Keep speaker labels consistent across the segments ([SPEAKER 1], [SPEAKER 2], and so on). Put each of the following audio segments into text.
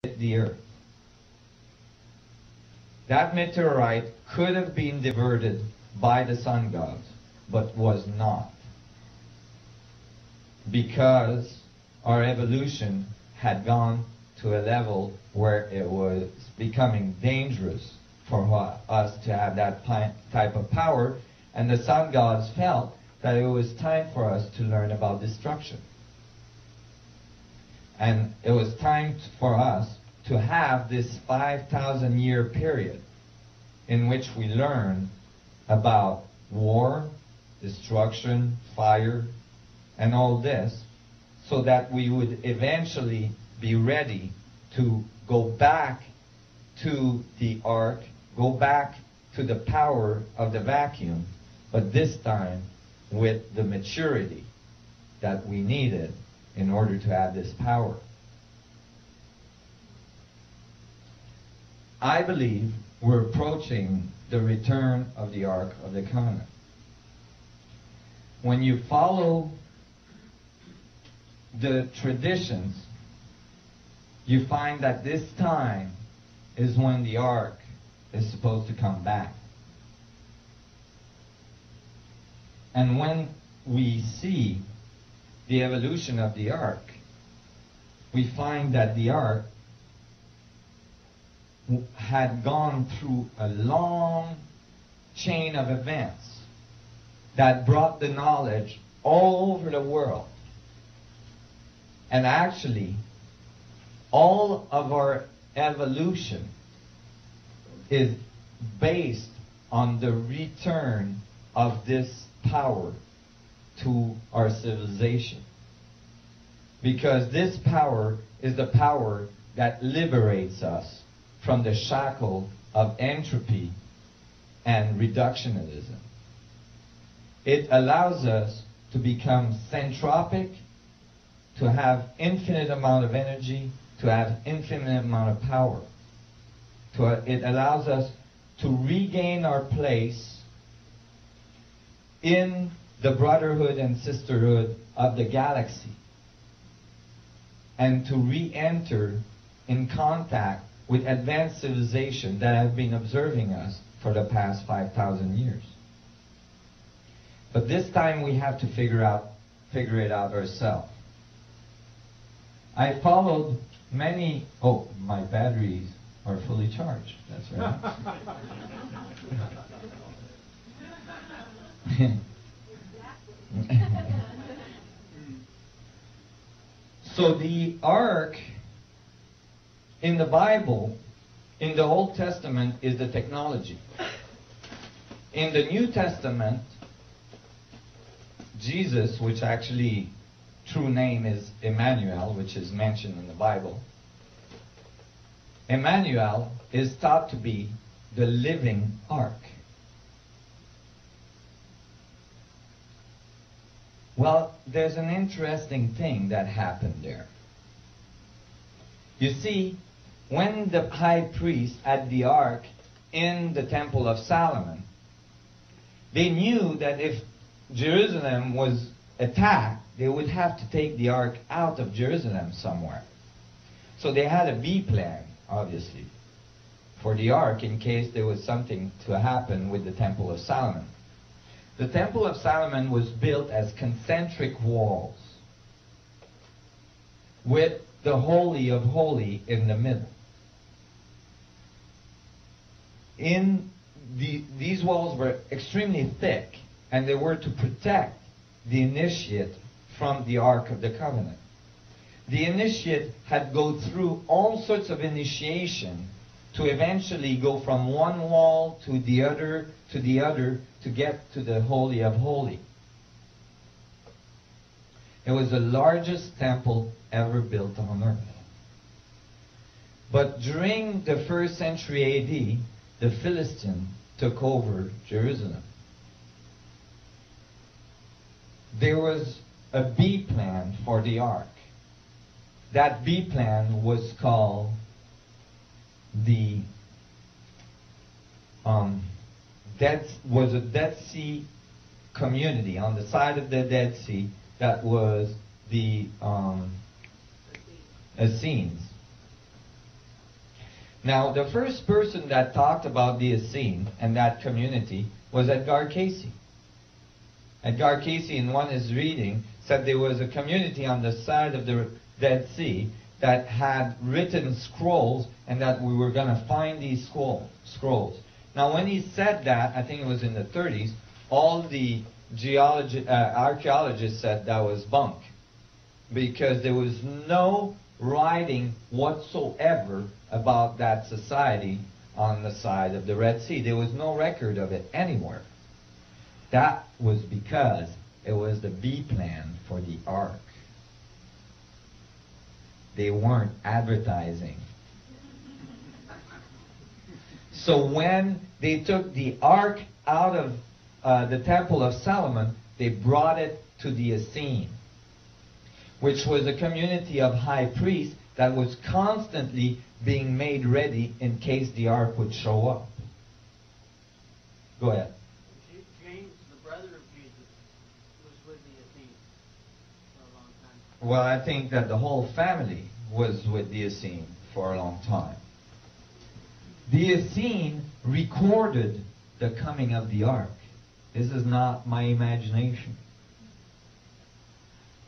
[SPEAKER 1] the earth. That meteorite could have been diverted by the sun gods, but was not, because our evolution had gone to a level where it was becoming dangerous for us to have that type of power, and the sun gods felt that it was time for us to learn about destruction. And it was time for us to have this 5,000-year period in which we learn about war, destruction, fire, and all this, so that we would eventually be ready to go back to the ark, go back to the power of the vacuum, but this time with the maturity that we needed in order to have this power. I believe we're approaching the return of the Ark of the Covenant. When you follow the traditions, you find that this time is when the Ark is supposed to come back. And when we see the evolution of the Ark, we find that the Ark had gone through a long chain of events that brought the knowledge all over the world. And actually, all of our evolution is based on the return of this power to our civilization. Because this power is the power that liberates us from the shackle of entropy and reductionism. It allows us to become centropic, to have infinite amount of energy, to have infinite amount of power. It allows us to regain our place in the brotherhood and sisterhood of the galaxy, and to re-enter in contact with advanced civilization that have been observing us for the past 5,000 years. But this time we have to figure it out ourselves. I followed many. Oh, my batteries are fully charged. That's right. So the ark in the Bible, in the Old Testament, is the technology. In the New Testament, Jesus, which actually true name is Emmanuel, which is mentioned in the Bible, Emmanuel is thought to be the living ark. Well, there's an interesting thing that happened there. You see, when the high priest had the ark in the Temple of Solomon, they knew that if Jerusalem was attacked, they would have to take the ark out of Jerusalem somewhere. So they had a B plan, obviously, for the ark in case there was something to happen with the Temple of Solomon. The Temple of Solomon was built as concentric walls with the Holy of Holies in the middle. These walls were extremely thick, and they were to protect the initiate from the Ark of the Covenant. The initiate had to go through all sorts of initiation to eventually go from one wall to the other to get to the Holy of Holies. It was the largest temple ever built on earth. But during the 1st century A.D., the Philistines took over Jerusalem. There was a B plan for the ark. That B plan was called the Dead Sea community. On the side of the Dead Sea, that was the Essenes. Now, the first person that talked about the Essene and that community was Edgar Cayce. Edgar Cayce, in one of his readings, said there was a community on the side of the Dead Sea that had written scrolls and that we were going to find these scrolls. Now, when he said that, I think it was in the 30s, all the archaeologists said that was bunk, because there was no writing whatsoever about that society on the side of the Red Sea. There was no record of it anywhere. That was because it was the B plan for the Ark. They weren't advertising. So when they took the Ark out of the Temple of Solomon, they brought it to the Essene, which was a community of high priests that was constantly being made ready in case the Ark would show up. Go ahead.
[SPEAKER 2] James, the brother of Jesus, was with the Essene for a long time.
[SPEAKER 1] Well, I think that the whole family was with the Essene for a long time. The Essene recorded the coming of the Ark. This is not my imagination.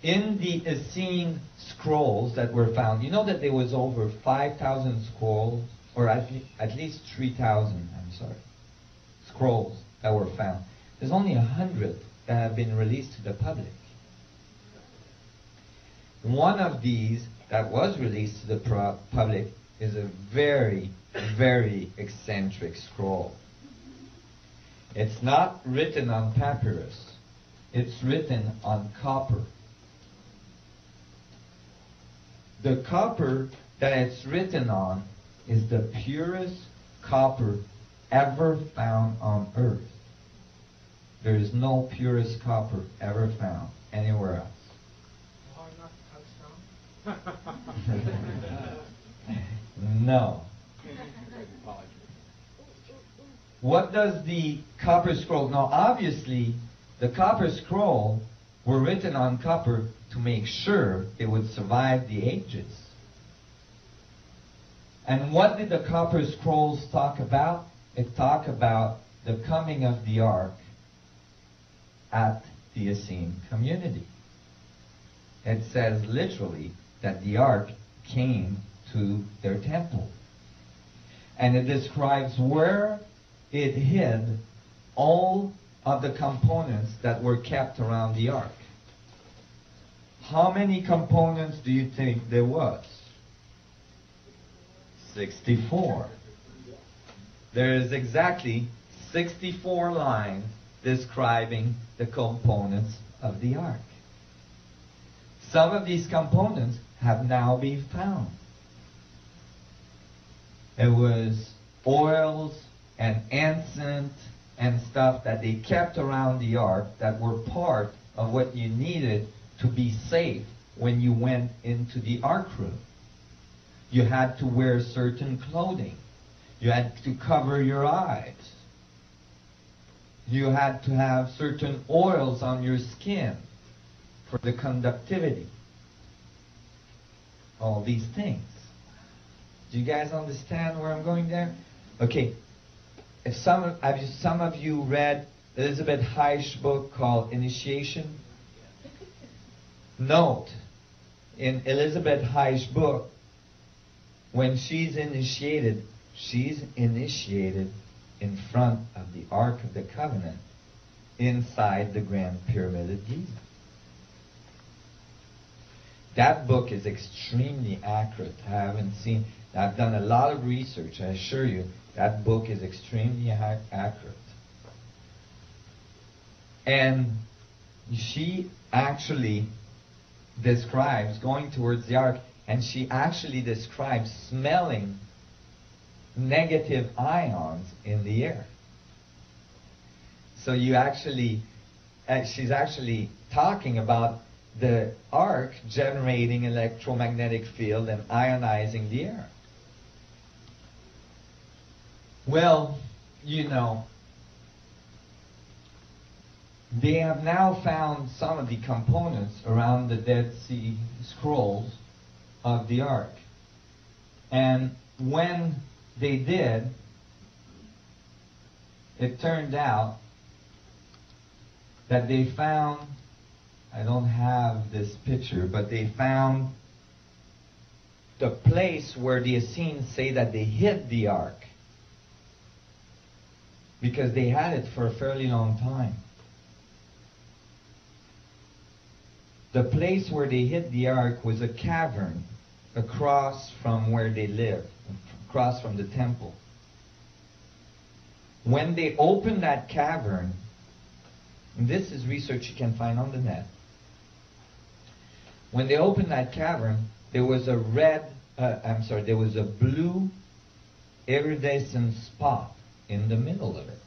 [SPEAKER 1] In the Essene scrolls that were found, you know that there was over 5,000 scrolls, or at least 3,000, scrolls that were found. There's only 100 that have been released to the public. One of these that was released to the public is a very, very eccentric scroll. It's not written on papyrus. It's written on copper. The copper that it's written on is the purest copper ever found on earth. There is no purest copper ever found anywhere else. No. What does the copper scroll? Now, obviously, the copper scroll were written on copper to make sure it would survive the ages. And what did the copper scrolls talk about? It talked about the coming of the Ark at the Essene community. It says literally that the Ark came to their temple. And it describes where it hid all of the components that were kept around the Ark. How many components do you think there was? 64. There is exactly 64 lines describing the components of the Ark. Some of these components have now been found. It was oils and incense and stuff that they kept around the Ark that were part of what you needed to be safe when you went into the Ark room. You had to wear certain clothing. You had to cover your eyes. You had to have certain oils on your skin for the conductivity. All these things. Do you guys understand where I'm going there? Okay. If some of you read Elizabeth Heisch's book called Initiation? Note, in Elizabeth Heisch's book, when she's initiated in front of the Ark of the Covenant inside the Grand Pyramid of Giza. That book is extremely accurate. I've done a lot of research. I assure you, that book is extremely accurate. And she actually describes going towards the Ark, and she actually describes smelling negative ions in the air. So she's actually talking about the Ark generating electromagnetic field and ionizing the air. Well, you know, they have now found some of the components around the Dead Sea Scrolls of the Ark. And when they did, it turned out that they found, I don't have this picture, but they found the place where the Essenes say that they hid the ark. Because they had it for a fairly long time. The place where they hid the ark was a cavern across from where they lived, across from the temple. When they opened that cavern, and this is research you can find on the net. When they opened that cavern, there was a there was a blue iridescent spot in the middle of it.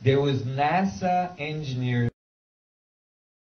[SPEAKER 1] There was NASA engineers